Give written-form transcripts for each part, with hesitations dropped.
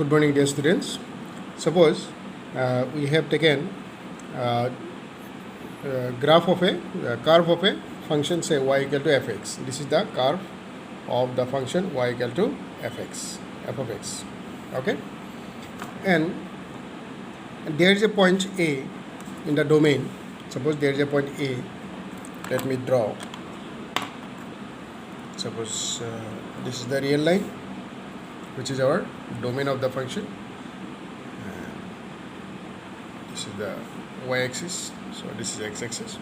Good morning, dear students. Suppose we have taken uh, graph of a curve of a function, say y equal to fx. This is the curve of the function y equal to fx, f of x. Okay, and there is a point A in the domain. Suppose there is a point A. Let me draw. Suppose this is the real line, which is our domain of the function. This is the y-axis, so this is x-axis.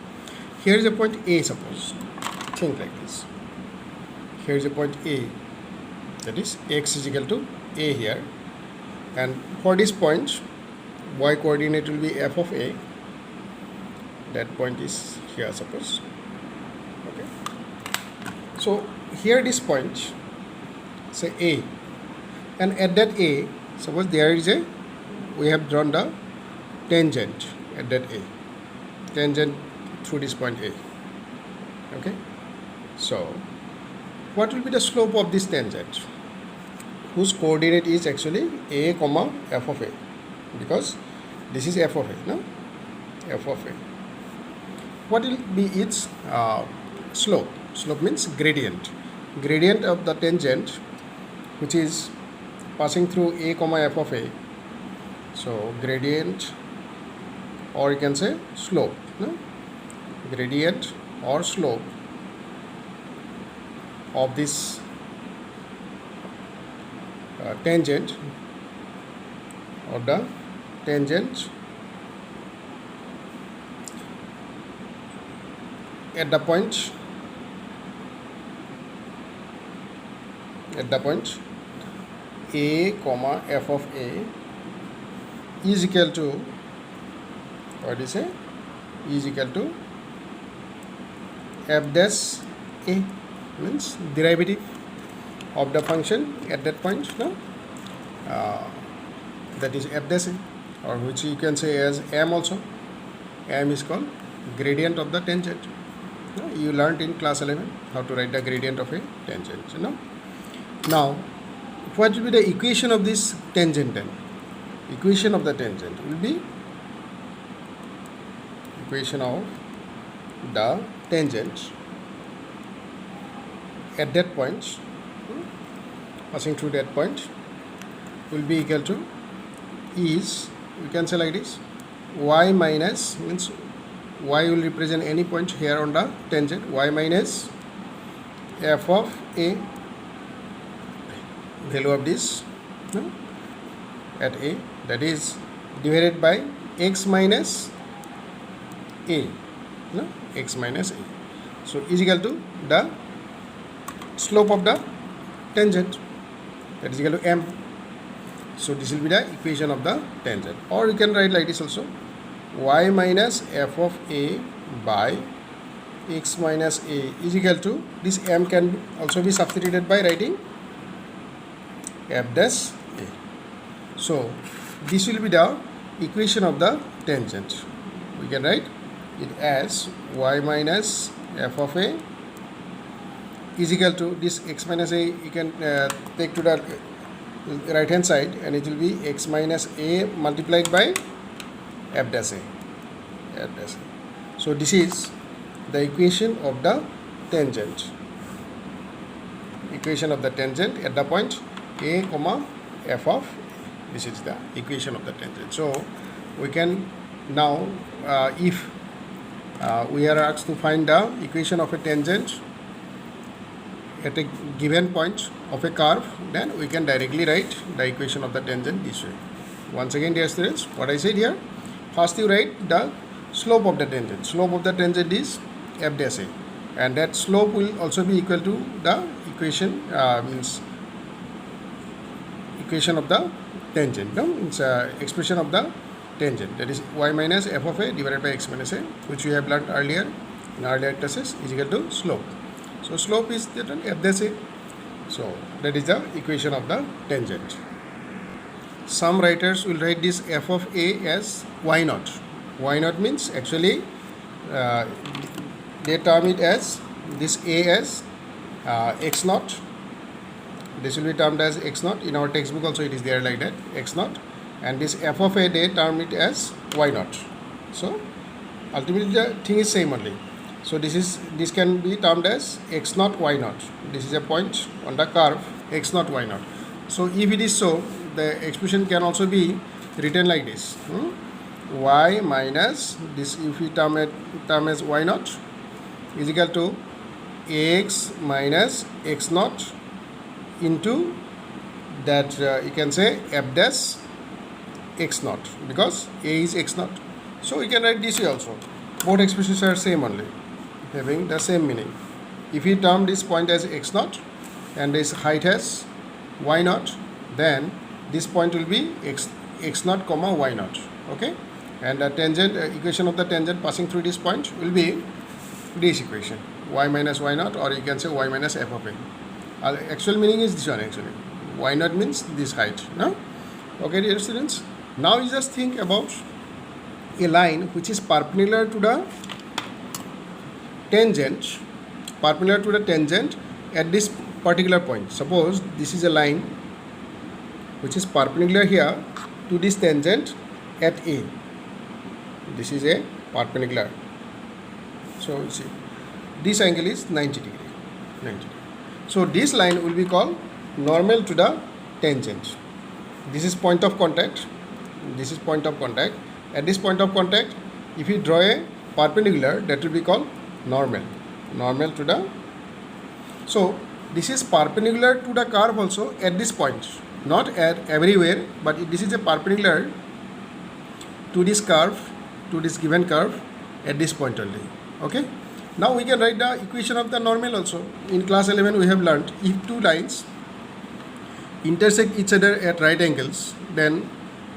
Here is a point A, suppose. Think like this. Here is a point A, that is x is equal to A here. And for this point, y coordinate will be f of A. That point is here, suppose. Okay. So here this point, say A. And at that A, suppose there is a, we have drawn the tangent at that A, tangent through this point A. Okay, so what will be the slope of this tangent, whose coordinate is actually A comma f of A, because this is f of A, no? F of A. What will be its slope? Slope means gradient. Gradient of the tangent, which is passing through A comma f of A. So gradient, or you can say slope, no? Gradient or slope of this tangent, or the tangent at the point A comma f of A is equal to, what is it, is equal to f dash A, means derivative of the function at that point, no? That is f dash A, or which you can say as m also. M is called gradient of the tangent. No? You learned in class 11 how to write the gradient of a tangent, you know? Now, what will be the equation of this tangent then? Equation of the tangent will be equation of the tangent at that point, passing through that point, will be equal to, is, we can say like this, y minus, means y will represent any point here on the tangent, y minus f of A, value of this, no? At A, that is divided by x minus A, no? X minus A. So is equal to the slope of the tangent, that is equal to m. So this will be the equation of the tangent. Or you can write like this also, y minus f of A by x minus A is equal to, this m can also be substituted by writing f dash A. So this will be the equation of the tangent. We can write it as y minus f of A is equal to, this x minus A you can take to the right hand side, and it will be x minus A multiplied by f dash A. F dash A. So this is the equation of the tangent. Equation of the tangent at the point A comma f of A. This is the equation of the tangent. So we can now, if we are asked to find the equation of a tangent at a given point of a curve, then we can directly write the equation of the tangent this way. Once again, dear students, what I said here, first you write the slope of the tangent. Slope of the tangent is f dash A, and that slope will also be equal to the equation, means equation of the tangent, no? It's expression of the tangent, that is y minus f of A divided by x minus A, which we have learned earlier in earlier classes, is equal to slope. So slope is that f dash A. So that is the equation of the tangent. Some writers will write this f of A as y naught. Y naught means actually they term it as this A as x naught, this will be termed as x naught. In our textbook also it is there like that, x naught, and this f of a, they term it as y naught. So ultimately the thing is same only. So this can be termed as x naught y naught. This is a point on the curve x naught y naught. So if it is so, the expression can also be written like this, y minus this, if we term as y naught, is equal to x minus x naught into that you can say f dash x naught, because a is x naught. So we can write this way also. Both expressions are same only, having the same meaning. If we term this point as x naught and this height as y naught, then this point will be x naught comma y naught. Okay, and the tangent equation of the tangent passing through this point will be this equation, y minus y naught, or you can say y minus f of a. Actual meaning is this one actually. Y naught means this height. No? Okay, dear students. Now you just think about a line which is perpendicular to the tangent, at this particular point. Suppose this is a line which is perpendicular here to this tangent at A. This is a perpendicular. So you see, this angle is 90 degree. 90 degree. So this line will be called normal to the tangent. This is point of contact. This is point of contact. At this point of contact, if you draw a perpendicular, that will be called normal. Normal to the. So this is perpendicular to the curve also at this point. Not at everywhere, but this is a perpendicular to this curve, to this given curve at this point only. Okay. Now we can write the equation of the normal also. In class 11 we have learnt, if two lines intersect each other at right angles, then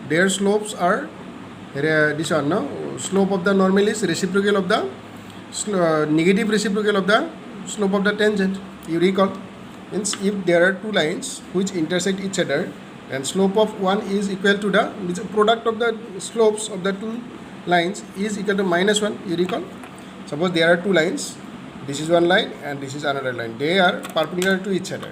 their slopes are this one, no? Slope of the normal is reciprocal of the negative reciprocal of the slope of the tangent. You recall, means if there are two lines which intersect each other, then slope of one is equal to the product of the slopes of the two lines is equal to -1. You recall. Suppose there are two lines, this is one line and this is another line. They are perpendicular to each other.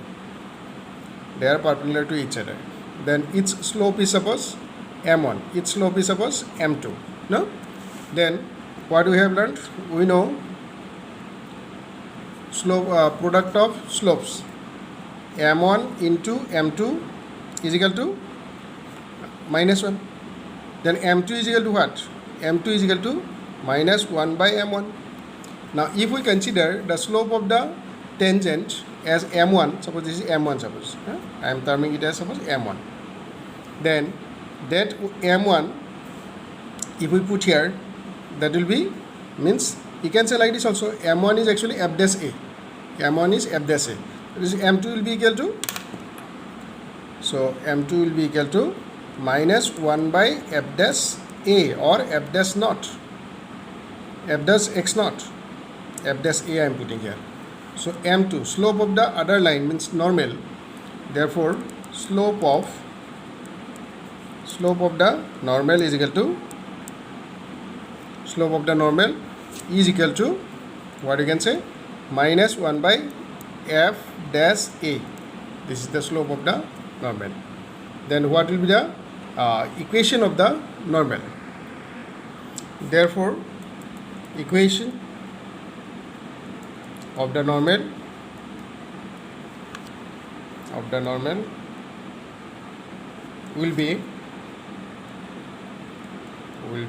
Then its slope is suppose m1. Its slope is suppose m2. No? Then what we have learned? We know slope product of slopes m1 into m2 is equal to -1. Then m2 is equal to what? m2 is equal to -1 by m1. Now if we consider the slope of the tangent as m1, suppose this is m1, suppose I am terming it as suppose m1, then that m1, if we put here, that will be, means you can say like this also, m1 is actually f dash a. M1 is f dash a. This m2 will be equal to, so m2 will be equal to -1 by f dash a, or f dash naught, f dash x naught, f dash a I am putting here. So m2, slope of the other line means normal. Therefore slope of the normal is equal to, slope of the normal is equal to what you can say, -1 by f dash a. This is the slope of the normal. Then what will be the equation of the normal? Therefore equation of the normal will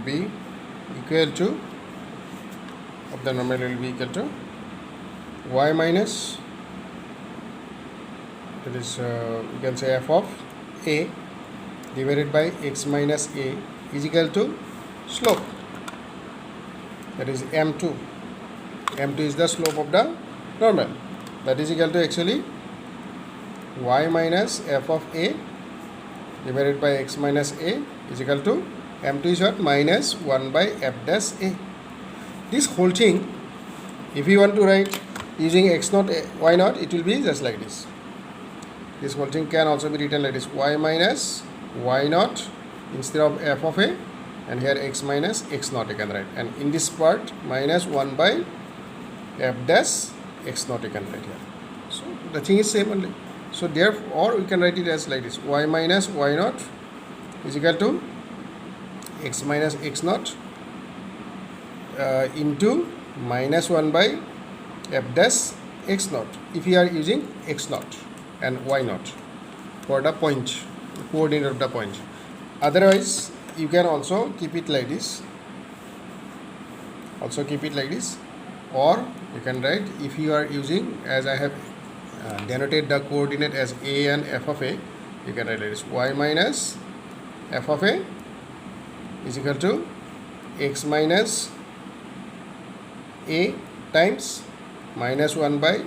be equal to, of the normal will be equal to y minus, that is you can say f of a divided by x minus a is equal to slope, that is m2. m2 is the slope of the normal, that is equal to actually y minus f of a divided by x minus a is equal to m2 is what? -1 by f dash a. This whole thing, if you want to write using x naught y naught, it will be just like this. This whole thing can also be written like this, y minus y naught instead of f of a, and here x minus x naught you can write, and in this part -1 by f dash x naught you can write here. So the thing is same only. So therefore, or we can write it as like this: y minus y naught is equal to x minus x naught into minus 1 by f dash x naught, if you are using x naught and y naught for the point, coordinate of the point. Otherwise, you can also keep it like this. Or you can write, if you are using, as I have denoted the coordinate as a and f of a, you can write like this: y minus f of a is equal to x minus a times minus 1 by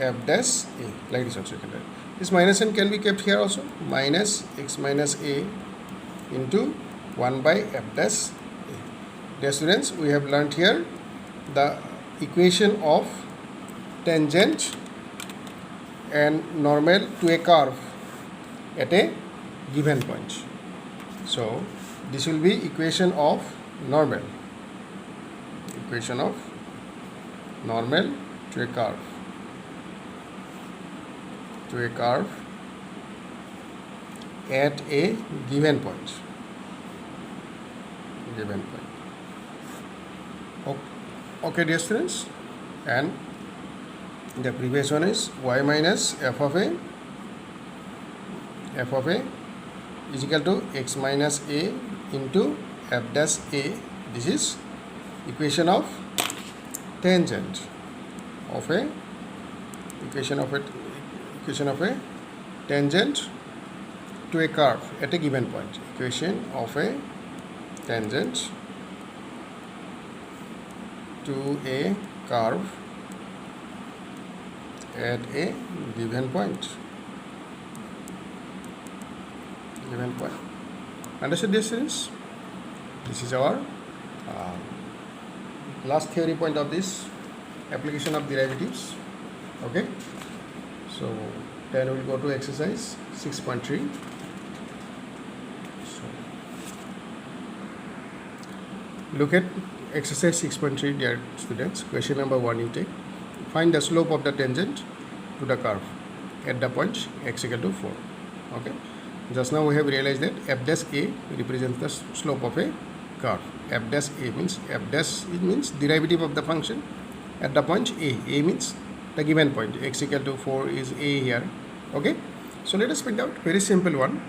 f dash a. Like this also you can write. This minus n can be kept here also. Minus x minus a into 1 by f dash a. Dear students, we have learnt here the equation of tangent and normal to a curve at a given point. So this will be equation of normal to a curve at a given point. Okay, dear students, and the previous one is y minus f of a is equal to x minus a into f dash a. This is equation of tangent of a tangent to a curve at a given point. Equation of a tangent to a curve at a given point. Understood, dear students? This is our last theory point of this application of derivatives. Okay, so then we will go to exercise 6.3. So look at exercise 6.3, dear students. Question number 1 you take. Find the slope of the tangent to the curve at the point x equal to 4. Okay, just now we have realized that f dash a represents the slope of a curve. F dash a means it means derivative of the function at the point a. A means the given point. X equal to 4 is a here. Okay, so let us find out very simple one.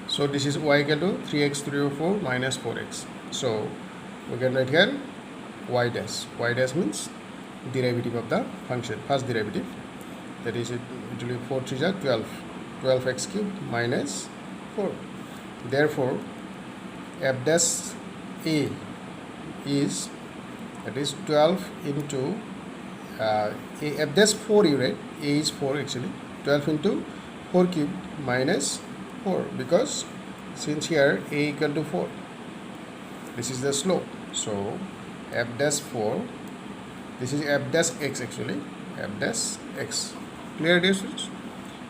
So this is y equal to 3x 3 over 4 minus 4x. So we can write here y dash. Y dash means derivative of the function, first derivative, that is it will be 4 3 is 12x cube minus 4. Therefore f dash a is, that is 12 into f dash 4, you write, a is 4 actually, 12 into 4 cube minus 4, because since here a equal to 4, this is the slope. So f dash 4, this is f dash x actually, f dash x. Clear, dear students?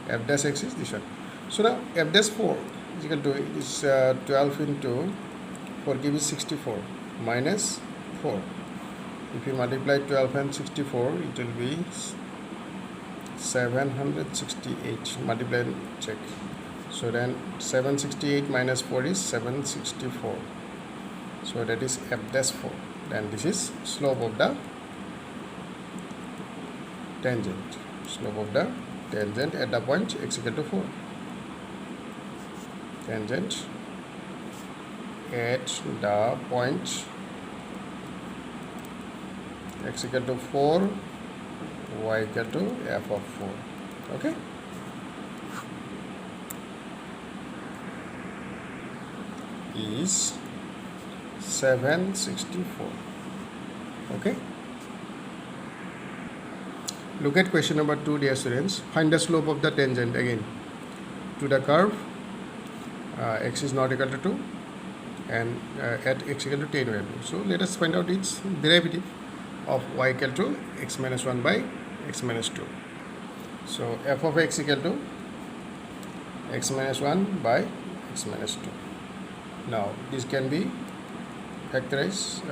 F dash x is this one. So now f dash 4 is equal to is 12 into 4 cube is 64 minus 4. If you multiply 12 and 64, it will be 768. Multiply and check. So then 768 minus 4 is 764. So that is f dash 4. Then this is slope of the tangent. Slope of the tangent at the point x equal to 4. Tangent at the point x equal to 4, y equal to f of 4. Okay. Is 764. Okay. Look at question number 2, dear students. Find the slope of the tangent again to the curve x is not equal to 2 and at x equal to 10 value. So let us find out its derivative of y equal to x minus 1 by x minus 2. So f of x equal to x minus 1 by x minus 2. Now this can be factorized,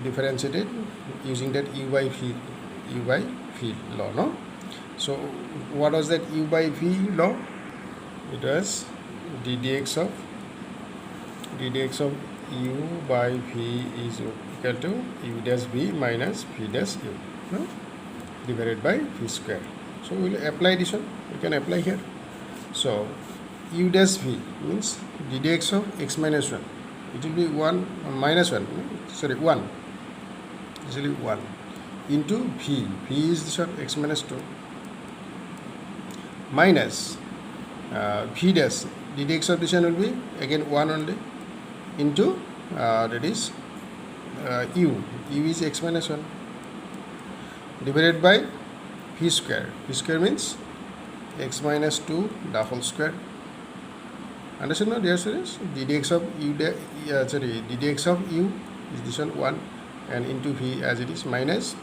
differentiated using that uy field law, no? So what was that u by v law? It was d dx of u by v is equal to u dash v minus v dash u, no? Divided by v square. So we will apply this one. We can apply here. So u dash v means d dx of x minus 1. It will be 1 minus 1. Sorry, 1. Usually 1 into v. V is this one, x minus 2 minus v dash. D dx of this one will be again 1 only into that is u. U is x minus 1 divided by v square. V square means x minus 2 the whole square. Understand now, dear students? D dx of u d dx of u is this one 1 and into v as it is minus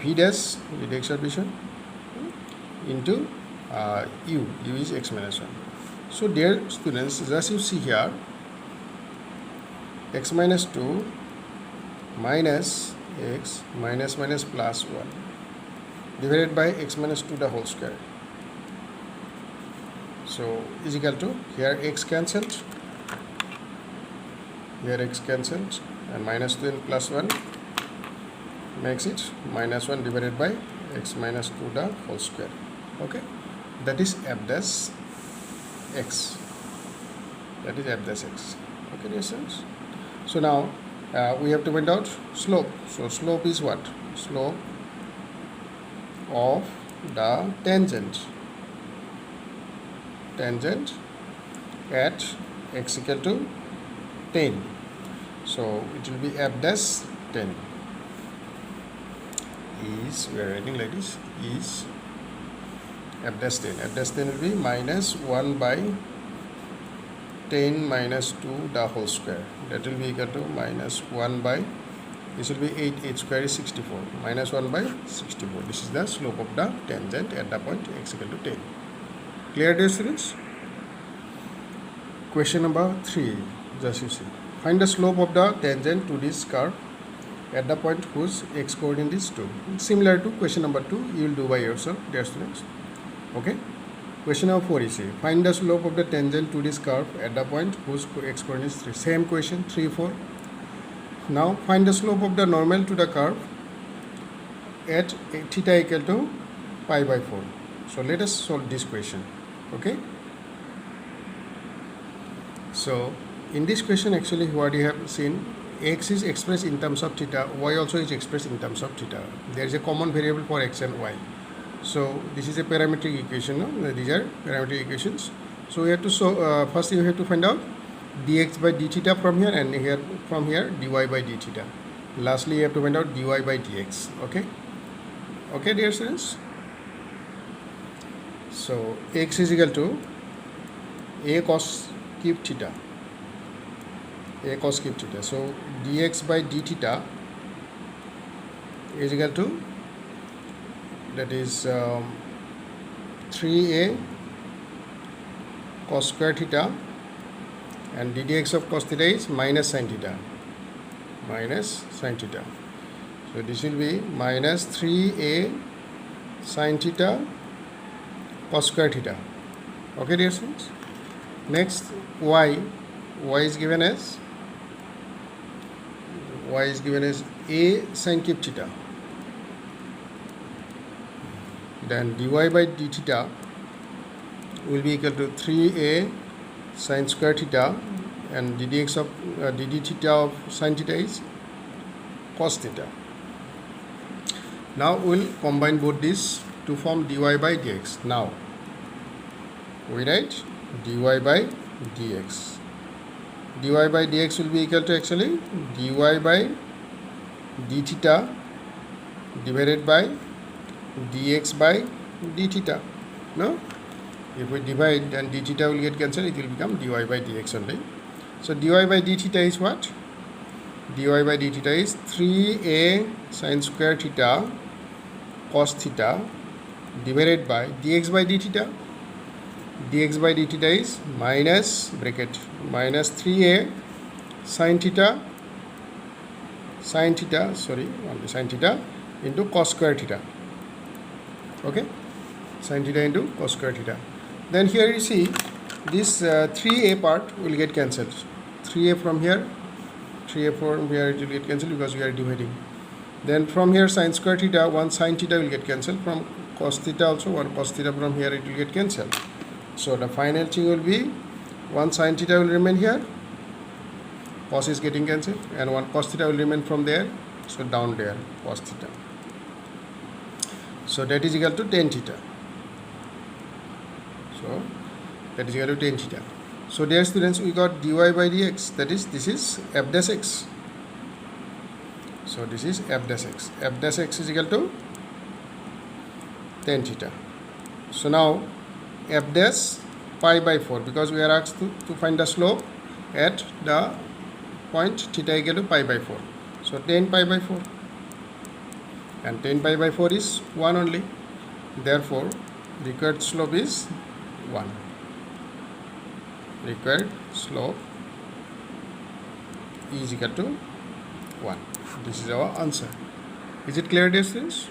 v dash d dx of this one into u. U is x minus 1. So dear students, just you see here, x minus 2 minus x minus minus plus 1 divided by x minus 2 the whole square. So is equal to, here x cancelled, here x cancelled, and minus 2 and plus 1 makes it minus 1 divided by x minus 2 the whole square. Okay, that is f dash x. That is f dash x. Okay, dear students. So now we have to find out slope. So slope is what? Slope of the tangent at x equal to 10. So it will be f dash 10 is, we are writing like this, is f dash 10. F dash 10 will be minus 1 by 10 minus 2 the whole square. That will be equal to minus 1 by, this will be 8 square is 64, minus 1 by 64. This is the slope of the tangent at the point x equal to 10. Clear, dear students? Question number 3, just you see. Find the slope of the tangent to this curve at the point whose x coordinate is 2. Similar to question number 2, you will do by yourself, dear students. Okay. Question number 4 is, find the slope of the tangent to this curve at the point whose x coordinate is 3. Same question, 3, 4. Now find the slope of the normal to the curve at theta equal to pi by 4. So let us solve this question. Okay. So in this question, actually what you have seen, x is expressed in terms of theta, y also is expressed in terms of theta. There is a common variable for x and y. So this is a parametric equation. No? These are parametric equations. So we have to first you have to find out dx by d theta from here, and here from here dy by d theta. Lastly, you have to find out dy by dx. Okay. Okay, dear students. So x is equal to a cos cube theta. A cos cube theta. So dx by d theta is equal to, that is 3a cos square theta, and d dx of cos theta is minus sin theta. Minus sin theta. So this will be minus 3a sin theta cos square theta. Okay, dear students. Next, y is given as a sin cube theta. Then dy by d theta will be equal to 3a sin square theta, and ddx of dd theta of sin theta is cos theta. Now we will combine both these to form dy by dx. Now we write dy by dx. Dy by dx will be equal to actually dy by d theta divided by dx by d theta. No? If we divide, then d theta will get cancelled, it will become dy by dx only. So dy by d theta is what? Dy by d theta is 3a sin square theta cos theta divided by dx by d theta. Dx by d theta is minus bracket minus 3a sin theta into cos square theta. Okay. Sin theta into cos square theta. Then here you see this 3a part will get cancelled. 3a from here, 3a from here it will get cancelled because we are dividing. Then from here sin square theta, 1 sin theta will get cancelled. From cos theta also 1 cos theta from here it will get cancelled. So the final thing will be 1 sin theta will remain here, cos is getting cancelled, and 1 cos theta will remain from there, so down there cos theta. So that is equal to tan theta. So that is equal to tan theta. So dear students, we got dy by dx, that is, this is f dash x. So this is f dash x. F dash x is equal to tan theta. So now f dash pi by 4, because we are asked to find the slope at the point theta equal to pi by 4. So tan pi by 4, and tan pi by 4 is 1 only. Therefore required slope is 1. Required slope is equal to 1. This is our answer. Is it clear, dear students?